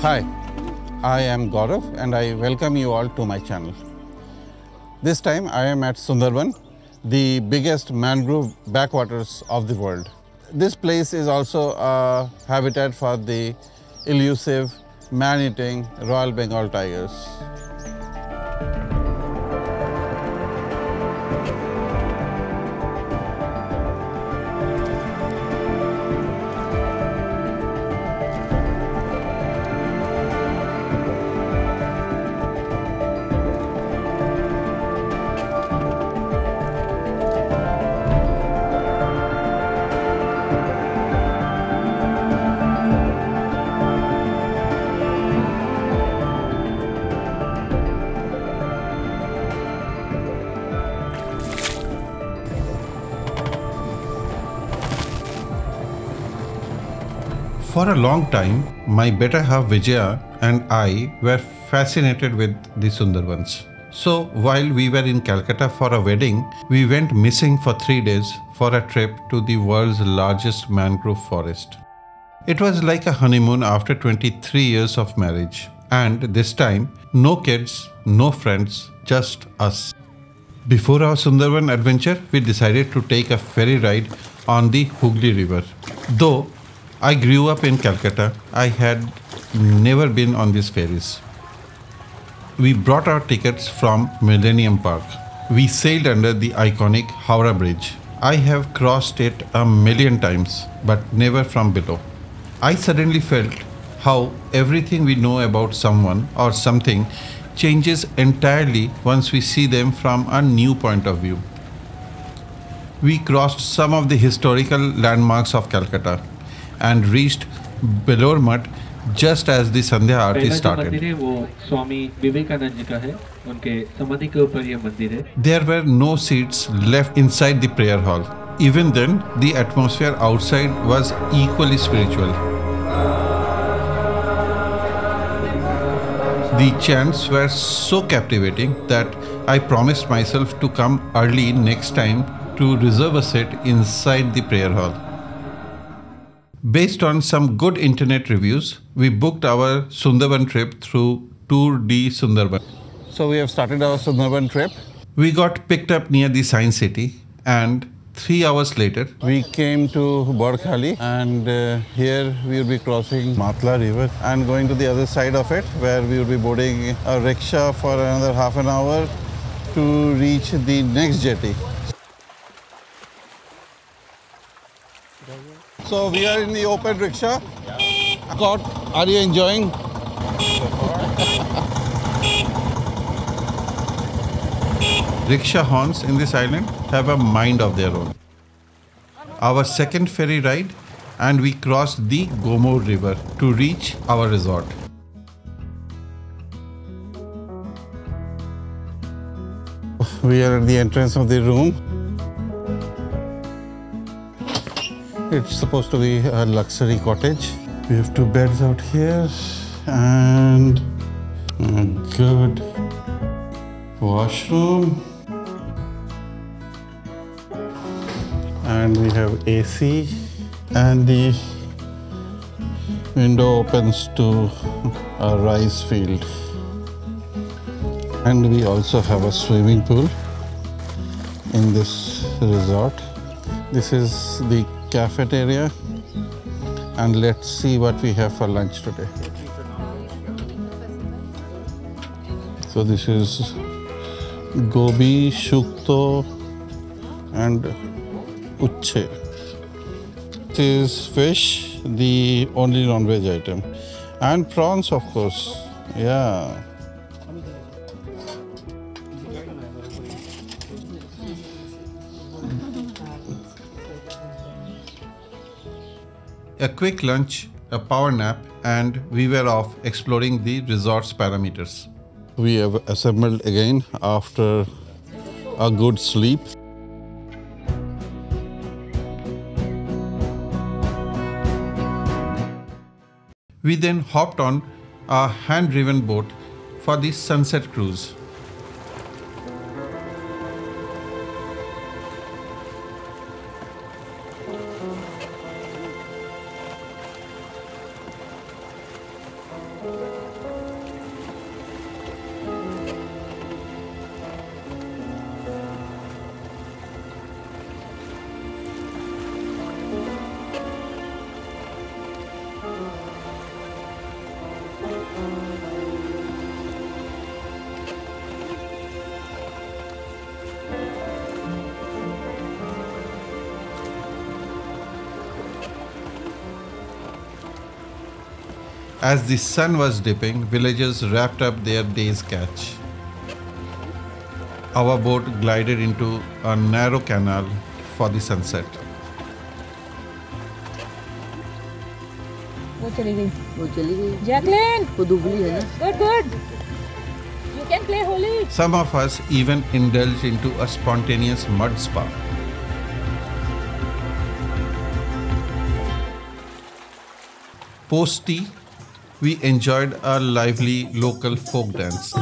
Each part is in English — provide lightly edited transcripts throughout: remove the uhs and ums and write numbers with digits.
Hi, I am Gaurav and I welcome you all to my channel. This time I am at Sundarban, the biggest mangrove backwaters of the world. This place is also a habitat for the elusive man-eating Royal Bengal tigers. For a long time, my better half Vijaya and I were fascinated with the Sundarbans. So while we were in Calcutta for a wedding, we went missing for 3 days for a trip to the world's largest mangrove forest. It was like a honeymoon after 23 years of marriage. And this time, no kids, no friends, just us. Before our Sundarban adventure, we decided to take a ferry ride on the Hooghly River. Though I grew up in Calcutta, I had never been on these ferries. We brought our tickets from Millennium Park. We sailed under the iconic Howrah Bridge. I have crossed it a million times, but never from below. I suddenly felt how everything we know about someone or something changes entirely once we see them from a new point of view. We crossed some of the historical landmarks of Calcutta and reached Belor Mutt just as the Sandhya Aarti started. There were no seats left inside the prayer hall. Even then, the atmosphere outside was equally spiritual. The chants were so captivating that I promised myself to come early next time to reserve a seat inside the prayer hall. Based on some good internet reviews, we booked our Sundarban trip through Tour De Sunderban. So we have started our Sundarban trip. We got picked up near the Science City and 3 hours later, We came to Borkhali and here we will be crossing Matla river and going to the other side of it where we will be boarding a rickshaw for another half an hour to reach the next jetty. So we are in the open rickshaw. Scott, are you enjoying? rickshaw horns in this island have a mind of their own. Our second ferry ride and we crossed the Gomor river to reach our resort. We are at the entrance of the room. It's supposed to be a luxury cottage. We have 2 beds out here and a good washroom. And we have AC and the window opens to a rice field. And we also have a swimming pool in this resort. This is the cafeteria and let's see what we have for lunch today. So this is gobi, shukto and uche. This is fish, the only non-veg item, and prawns of course. Yeah. A quick lunch, a power nap, and we were off exploring the resort's parameters. We have assembled again after a good sleep. We then hopped on a hand-driven boat for the sunset cruise. As the sun was dipping, villagers wrapped up their day's catch. Our boat glided into a narrow canal for the sunset. वो चली गई Jacqueline वो दुबली है ना good you can play holy. Some of us even indulged into a spontaneous mud spa. Post tea, we enjoyed a lively local folk dance.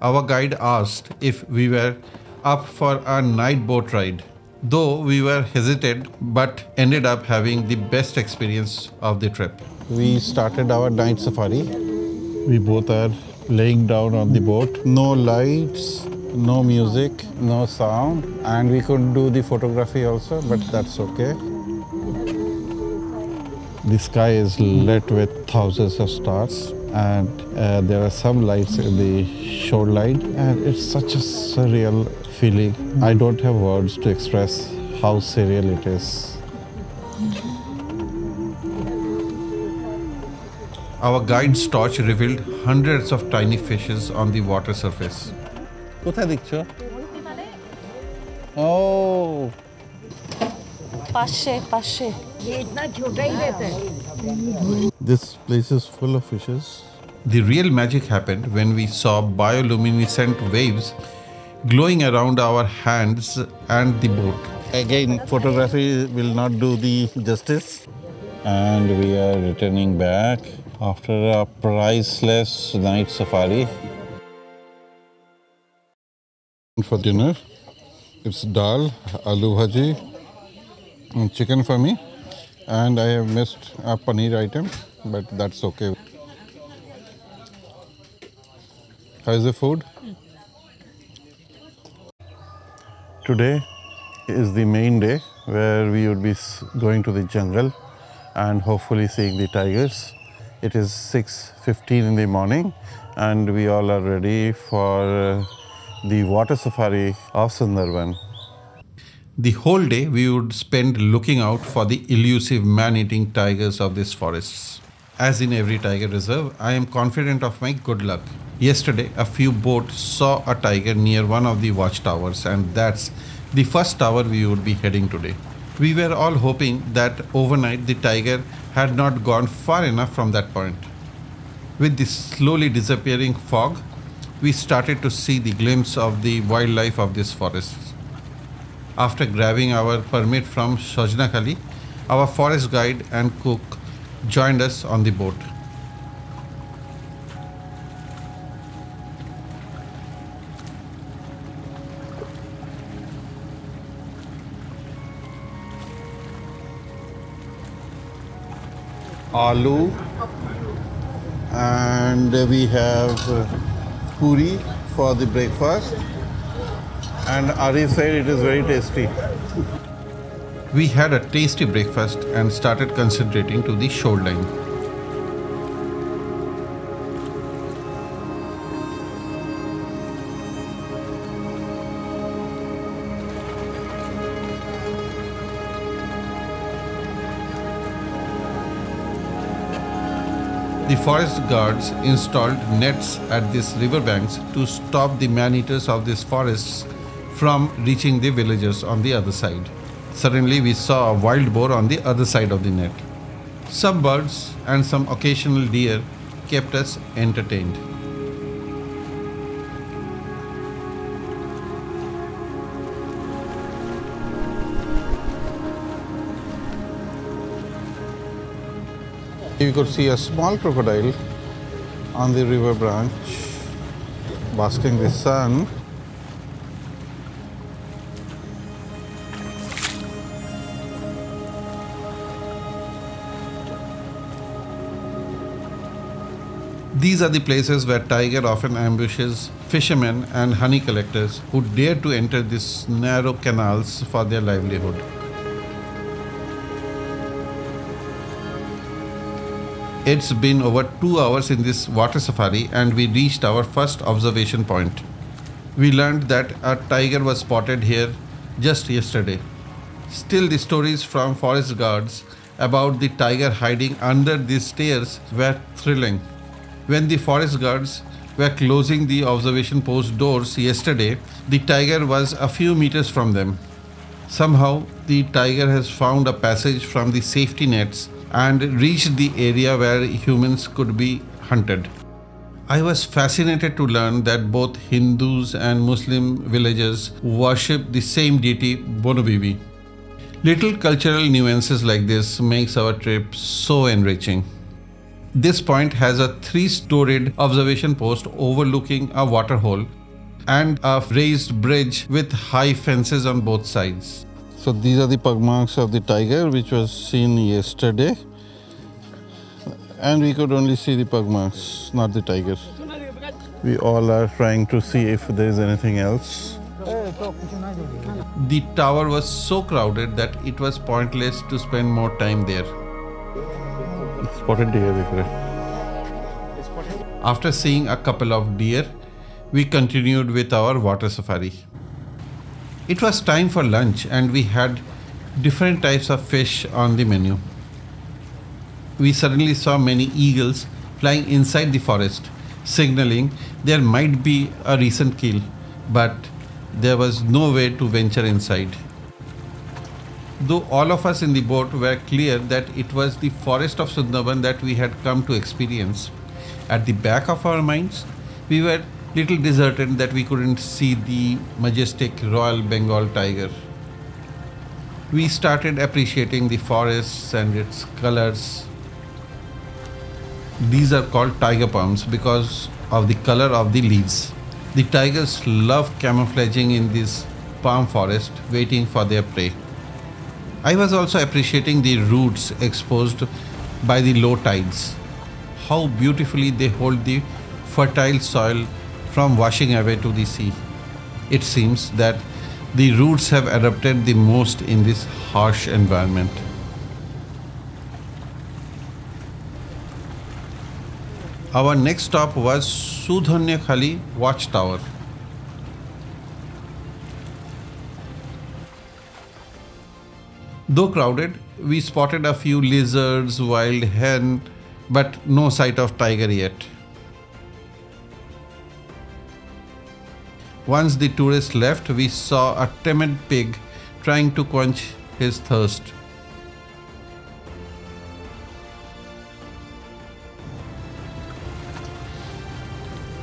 Our guide asked if we were up for a night boat ride, though we were hesitant but ended up having the best experience of the trip. We started our night safari. We both are laying down on the boat. No lights, no music, no sound, and we could do the photography also, but that's okay. The sky is lit with thousands of stars, and there are some lights in the shoreline, and it's such a surreal feeling. I don't have words to express how surreal it is. Our guide's torch revealed hundreds of tiny fishes on the water surface. কোথায় দেখছো? Oh. पाशे ये इतना छोटा ही रहता है. This place is full of fishes. The real magic happened when we saw bioluminescent waves glowing around our hands and the boat. Again, photography will not do the justice. And we are returning back after a priceless night safari. For dinner, it's dal, aloo bhaji, and chicken for me. And I have missed a paneer item, but that's okay. How's the food? Today is the main day where we would be going to the jungle and hopefully seeing the tigers. It is 6:15 in the morning and we all are ready for the water safari of Sundarban. The whole day we would spend looking out for the elusive man-eating tigers of these forests. As in every tiger reserve, I am confident of my good luck. Yesterday, a few boats saw a tiger near one of the watchtowers, and that's the first tower we would be heading today. We were all hoping that overnight the tiger had not gone far enough from that point. With the slowly disappearing fog, we started to see the glimpse of the wildlife of these forests. After grabbing our permit from Shojnakhali, our forest guide and cook joined us on the boat. Aloo, and we have puri for the breakfast, and Ari said it is very tasty. We had a tasty breakfast and started concentrating to the shoreline. The forest guards installed nets at these riverbanks to stop the man-eaters of these forests from reaching the villagers on the other side. Suddenly we saw a wild boar on the other side of the net. Some birds and some occasional deer kept us entertained. You could see a small crocodile on the river branch basking the sun. These are the places where tiger often ambushes fishermen and honey collectors who dare to enter these narrow canals for their livelihood. It's been over 2 hours in this water safari and we reached our first observation point. We learned that a tiger was spotted here just yesterday. Still, the stories from forest guards about the tiger hiding under these stairs were thrilling. When the forest guards were closing the observation post doors yesterday, the tiger was a few meters from them. Somehow, the tiger has found a passage from the safety nets and reached the area where humans could be hunted. I was fascinated to learn that both Hindus and Muslim villagers worship the same deity, Bonobibi. Little cultural nuances like this makes our trip so enriching. This point has a 3-storied observation post overlooking a waterhole and a raised bridge with high fences on both sides. So these are the pug marks of the tiger which was seen yesterday, and we could only see the pug marks, not the tiger. We all are trying to see if there is anything else. The tower was so crowded that it was pointless to spend more time there. Spotted deer, dekh rahe. After seeing a couple of deer, we continued with our water safari. It was time for lunch and we had different types of fish on the menu. We suddenly saw many eagles flying inside the forest, signaling there might be a recent kill, but there was no way to venture inside. Though all of us in the boat were clear that it was the forest of Sundarban that we had come to experience, at the back of our minds, we were little disheartened that we couldn't see the majestic Royal Bengal tiger. We started appreciating the forests and its colors. These are called tiger palms because of the color of the leaves. The tigers love camouflaging in this palm forest, waiting for their prey. I was also appreciating the roots exposed by the low tides. How beautifully they hold the fertile soil from washing away to the sea. It seems that the roots have adapted the most in this harsh environment. Our next stop was Sudhanyakhali Watchtower. Though crowded, we spotted a few lizards, wild hen, but no sight of tiger yet. Once the tourists left, we saw a timid pig trying to quench his thirst.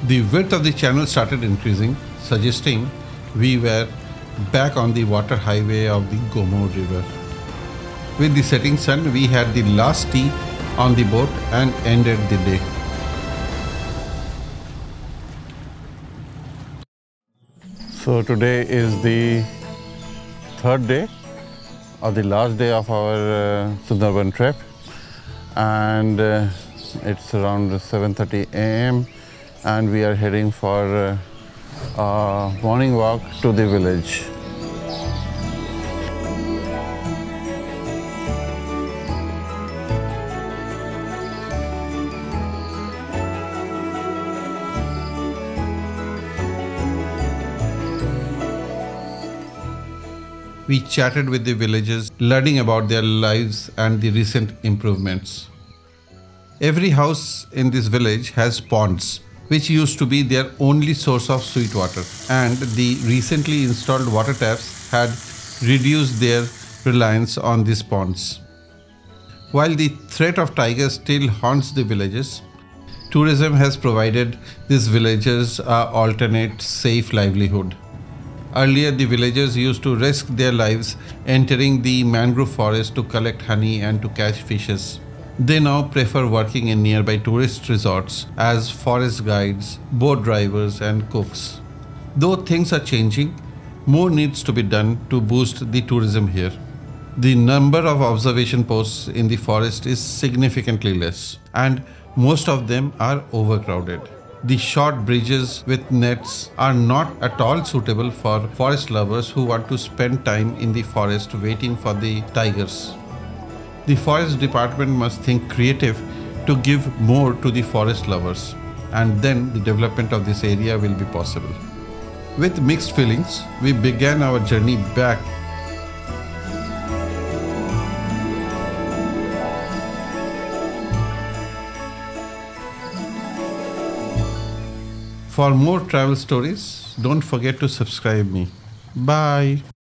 The width of the channel started increasing, suggesting we were back on the water highway of the Gomo River. With the setting sun, we had the last tea on the boat and ended the day. So today is the third day or the last day of our Sundarban trip, and it's around 7:30 a.m. and we are heading for a morning walk to the village. We chatted with the villagers, learning about their lives and the recent improvements. Every house in this village has ponds, which used to be their only source of sweet water, and the recently installed water taps had reduced their reliance on these ponds. While the threat of tigers still haunts the villages, tourism has provided these villagers an alternate, safe livelihood. Earlier, the villagers used to risk their lives entering the mangrove forest to collect honey and to catch fishes. They now prefer working in nearby tourist resorts as forest guides, boat drivers, and cooks. Though things are changing, more needs to be done to boost the tourism here. The number of observation posts in the forest is significantly less, and Most of them are overcrowded. The short bridges with nets are not at all suitable for forest lovers who want to spend time in the forest waiting for the tigers. The forest department must think creative to give more to the forest lovers, and then the development of this area will be possible. With mixed feelings, we began our journey back. For more travel stories, don't forget to subscribe me. Bye.